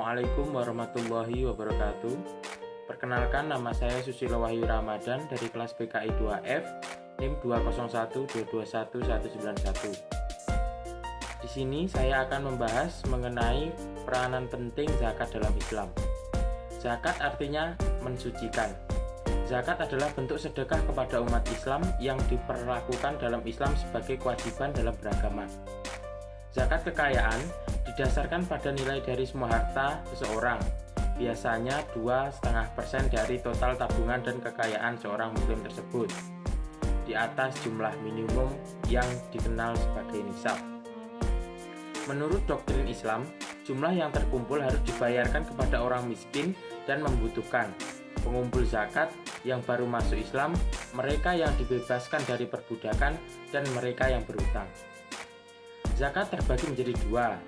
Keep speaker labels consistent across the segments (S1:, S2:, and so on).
S1: Assalamualaikum warahmatullahi wabarakatuh. Perkenalkan, nama saya Susilo Wahyu Ramadan dari kelas PKI 2F NIM 201221191. Di sini saya akan membahas mengenai peranan penting zakat dalam Islam. Zakat artinya mensucikan. Zakat adalah bentuk sedekah kepada umat Islam yang diperlakukan dalam Islam sebagai kewajiban dalam beragama. Zakat kekayaan didasarkan pada nilai dari semua harta seseorang, biasanya 2,5% dari total tabungan dan kekayaan seorang muslim tersebut, di atas jumlah minimum yang dikenal sebagai nisab. Menurut doktrin Islam, jumlah yang terkumpul harus dibayarkan kepada orang miskin dan membutuhkan. Pengumpul zakat yang baru masuk Islam, mereka yang dibebaskan dari perbudakan, dan mereka yang berhutang. Zakat terbagi menjadi dua.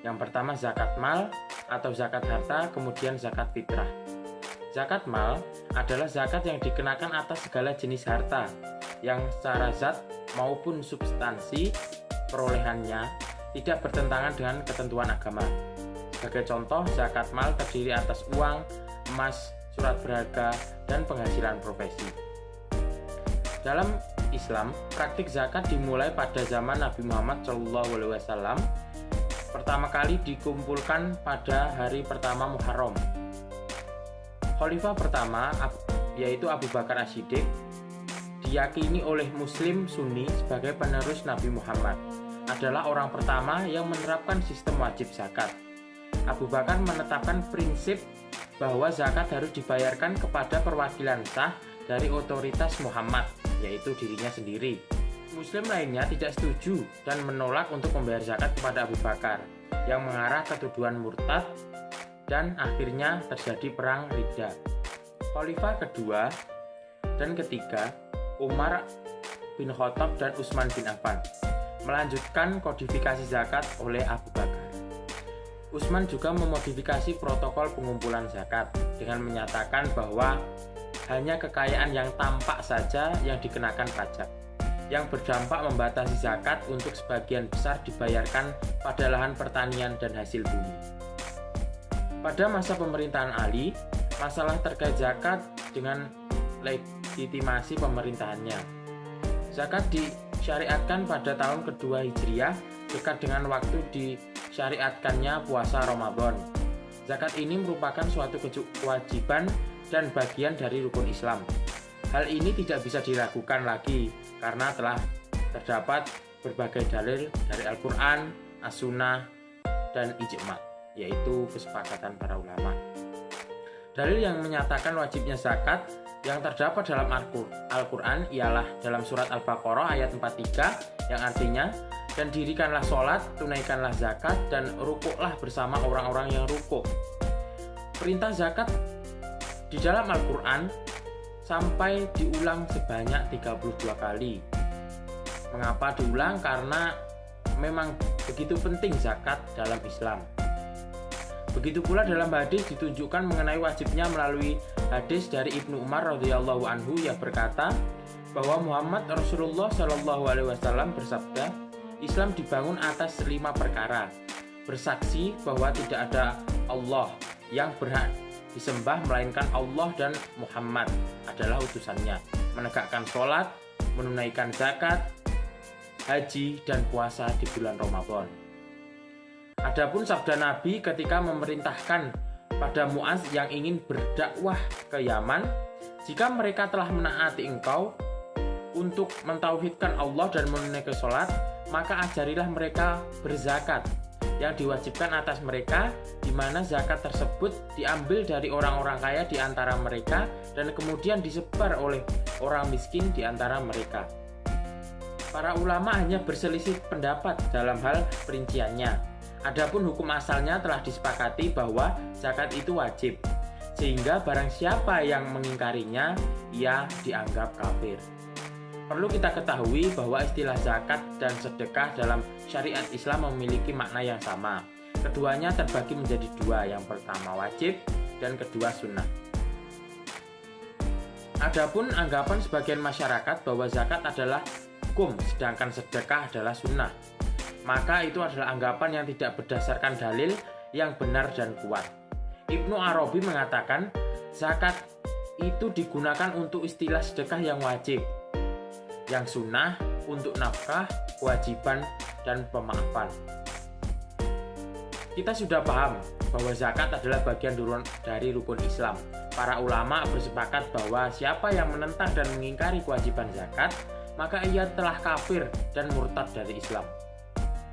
S1: Yang pertama zakat mal atau zakat harta, kemudian zakat fitrah. Zakat mal adalah zakat yang dikenakan atas segala jenis harta yang secara zat maupun substansi perolehannya tidak bertentangan dengan ketentuan agama. Sebagai contoh, zakat mal terdiri atas uang, emas, surat berharga, dan penghasilan profesi. Dalam Islam, praktik zakat dimulai pada zaman Nabi Muhammad SAW. Pertama kali dikumpulkan pada hari pertama Muharram. Khalifah pertama, yaitu Abu Bakar As-Siddiq, diyakini oleh Muslim Sunni sebagai penerus Nabi Muhammad, adalah orang pertama yang menerapkan sistem wajib zakat. Abu Bakar menetapkan prinsip bahwa zakat harus dibayarkan kepada perwakilan sah dari otoritas Muhammad, yaitu dirinya sendiri. Muslim lainnya tidak setuju dan menolak untuk membayar zakat kepada Abu Bakar, yang mengarah ke tuduhan murtad dan akhirnya terjadi perang Riddah. Khalifah kedua dan ketiga, Umar bin Khattab dan Utsman bin Affan, melanjutkan kodifikasi zakat oleh Abu Bakar. Utsman juga memodifikasi protokol pengumpulan zakat dengan menyatakan bahwa hanya kekayaan yang tampak saja yang dikenakan pajak, yang berdampak membatasi zakat untuk sebagian besar dibayarkan pada lahan pertanian dan hasil bumi. Pada masa pemerintahan Ali, masalah terkait zakat dengan legitimasi pemerintahannya. Zakat disyariatkan pada tahun kedua Hijriah, dekat dengan waktu disyariatkannya puasa Ramadan. Zakat ini merupakan suatu kewajiban dan bagian dari rukun Islam. Hal ini tidak bisa diragukan lagi karena telah terdapat berbagai dalil dari Al-Quran, As-Sunnah, dan Ijma', yaitu kesepakatan para ulama. Dalil yang menyatakan wajibnya zakat yang terdapat dalam Al-Quran ialah dalam surat Al-Baqarah ayat 43 yang artinya, dan dirikanlah sholat, tunaikanlah zakat, dan rukuklah bersama orang-orang yang rukuk. Perintah zakat di dalam Al-Quran sampai diulang sebanyak 32 kali. Mengapa diulang? Karena memang begitu penting zakat dalam Islam. Begitu pula dalam hadis ditunjukkan mengenai wajibnya melalui hadis dari Ibnu Umar radhiyallahu anhu yang berkata bahwa Muhammad Rasulullah SAW bersabda, Islam dibangun atas 5 perkara. Bersaksi bahwa tidak ada Allah yang berhak disembah melainkan Allah dan Muhammad adalah utusannya, menegakkan sholat, menunaikan zakat, haji, dan puasa di bulan Ramadan. Adapun sabda Nabi ketika memerintahkan pada Muaz yang ingin berdakwah ke Yaman, jika mereka telah menaati engkau untuk mentauhidkan Allah dan menunaikan sholat, maka ajarilah mereka berzakat yang diwajibkan atas mereka, di mana zakat tersebut diambil dari orang-orang kaya di antara mereka dan kemudian disebar oleh orang miskin di antara mereka. Para ulama hanya berselisih pendapat dalam hal perinciannya. Adapun hukum asalnya telah disepakati bahwa zakat itu wajib, sehingga barang siapa yang mengingkarinya, ia dianggap kafir. Perlu kita ketahui bahwa istilah zakat dan sedekah dalam syariat Islam memiliki makna yang sama. Keduanya terbagi menjadi dua, yang pertama wajib dan kedua sunnah. Adapun anggapan sebagian masyarakat bahwa zakat adalah hukum sedangkan sedekah adalah sunnah. maka itu adalah anggapan yang tidak berdasarkan dalil yang benar dan kuat. Ibnu Arabi mengatakan zakat itu digunakan untuk istilah sedekah yang wajib, yang sunnah untuk nafkah, kewajiban, dan pemaafan. Kita sudah paham bahwa zakat adalah bagian dari rukun Islam. Para ulama bersepakat bahwa siapa yang menentang dan mengingkari kewajiban zakat, maka ia telah kafir dan murtad dari Islam.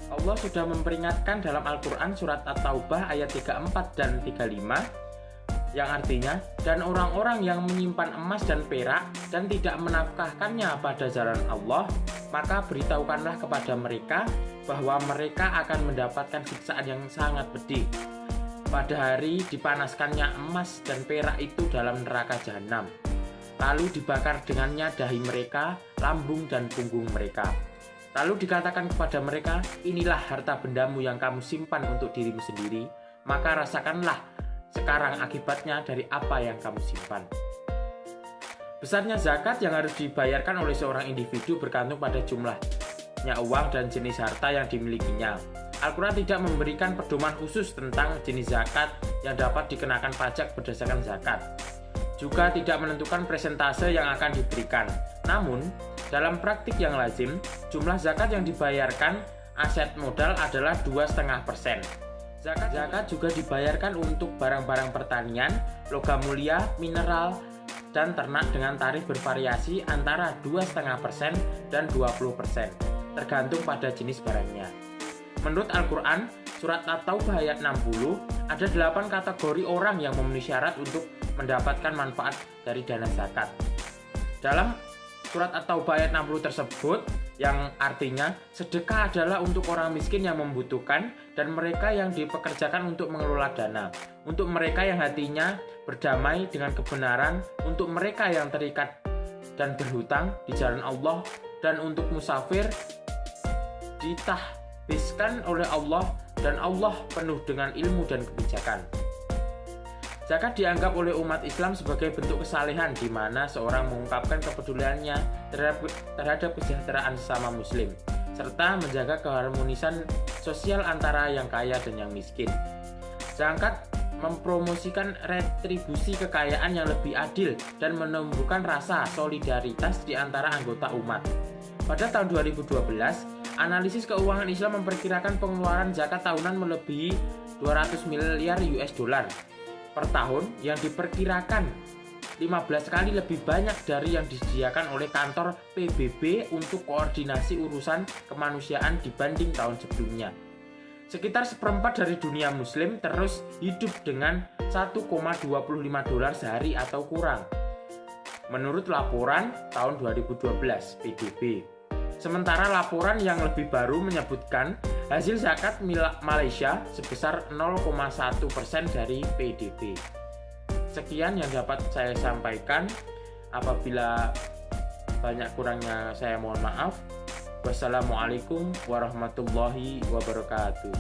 S1: Allah sudah memperingatkan dalam Al-Quran surat At-Taubah ayat 34 dan 35, yang artinya, dan orang-orang yang menyimpan emas dan perak dan tidak menafkahkannya pada jalan Allah, maka beritahukanlah kepada mereka bahwa mereka akan mendapatkan siksaan yang sangat pedih. Pada hari dipanaskannya emas dan perak itu dalam neraka jahanam, lalu dibakar dengannya dahi mereka, lambung dan punggung mereka. Lalu dikatakan kepada mereka, inilah harta bendamu yang kamu simpan untuk dirimu sendiri, maka rasakanlah sekarang akibatnya dari apa yang kamu simpan. Besarnya zakat yang harus dibayarkan oleh seorang individu bergantung pada jumlahnya uang dan jenis harta yang dimilikinya. Al-Quran tidak memberikan pedoman khusus tentang jenis zakat yang dapat dikenakan pajak berdasarkan zakat. Juga tidak menentukan persentase yang akan diberikan. Namun, dalam praktik yang lazim, jumlah zakat yang dibayarkan aset modal adalah 2,5%. Zakat juga dibayarkan untuk barang-barang pertanian, logam mulia, mineral, dan ternak dengan tarif bervariasi antara 2,5% dan 20%, tergantung pada jenis barangnya. Menurut Al-Quran, surat At-Taubah ayat 60, ada 8 kategori orang yang memenuhi syarat untuk mendapatkan manfaat dari dana zakat. Dalam surat At-Taubah ayat 60 tersebut, yang artinya sedekah adalah untuk orang miskin yang membutuhkan dan mereka yang dipekerjakan untuk mengelola dana, untuk mereka yang hatinya berdamai dengan kebenaran, untuk mereka yang terikat dan berhutang di jalan Allah, dan untuk musafir ditahbiskan oleh Allah, dan Allah penuh dengan ilmu dan kebijakan. Zakat dianggap oleh umat Islam sebagai bentuk kesalehan di mana seorang mengungkapkan kepeduliannya terhadap kesejahteraan sesama muslim, serta menjaga keharmonisan sosial antara yang kaya dan yang miskin. Zakat mempromosikan retribusi kekayaan yang lebih adil dan menumbuhkan rasa solidaritas di antara anggota umat. Pada tahun 2012, analisis keuangan Islam memperkirakan pengeluaran zakat tahunan melebihi 200 miliar US dollar per tahun, yang diperkirakan 15 kali lebih banyak dari yang disediakan oleh kantor PBB untuk koordinasi urusan kemanusiaan dibanding tahun sebelumnya. Sekitar seperempat dari dunia muslim terus hidup dengan 1,25 dolar sehari atau kurang, menurut laporan tahun 2012 PBB. Sementara laporan yang lebih baru menyebutkan hasil zakat Malaysia sebesar 0,1% dari PDB. Sekian yang dapat saya sampaikan. Apabila banyak kurangnya saya mohon maaf. Wassalamualaikum warahmatullahi wabarakatuh.